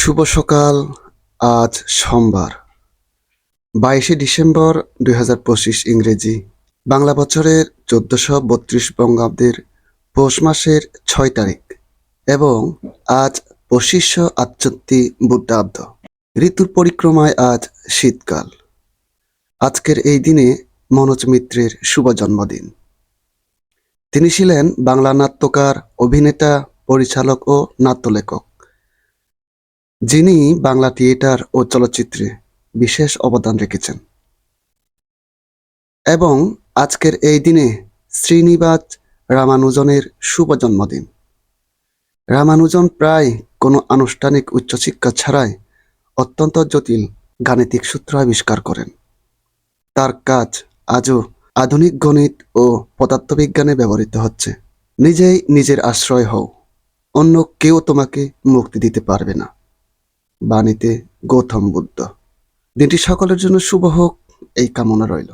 শুভ সকাল। আজ সোমবার 22শে ডিসেম্বর 2025 ইংরেজি, বাংলা বছরের 1432 বঙ্গাব্দের পৌষ মাসের 6 তারিখ এবং আজ 2568 বুদ্ধাব্দ। ঋতুর পরিক্রমায় আজ শীতকাল। আজকের এই দিনে মনোজ মিত্রের শুভ জন্মদিন। তিনি ছিলেন বাংলা নাট্যকার, অভিনেতা, পরিচালক ও নাট্যলেখক, যিনি বাংলা থিয়েটার ও চলচ্চিত্রে বিশেষ অবদান রেখেছেন। এবং আজকের এই দিনে শ্রীনিবাস রামানুজনের শুভ জন্মদিন। রামানুজন প্রায় কোনো আনুষ্ঠানিক উচ্চশিক্ষা ছাড়াই অত্যন্ত জটিল গাণিতিক সূত্র আবিষ্কার করেন। তার কাজ আজও আধুনিক গণিত ও পদার্থবিজ্ঞানে ব্যবহৃত হচ্ছে। নিজেই নিজের আশ্রয় হও, অন্য কেউ তোমাকে মুক্তি দিতে পারবে না। বাণীতে গৌতম বুদ্ধ। দিনটি সকলের জন্য শুভ হোক, এই কামনা রইল।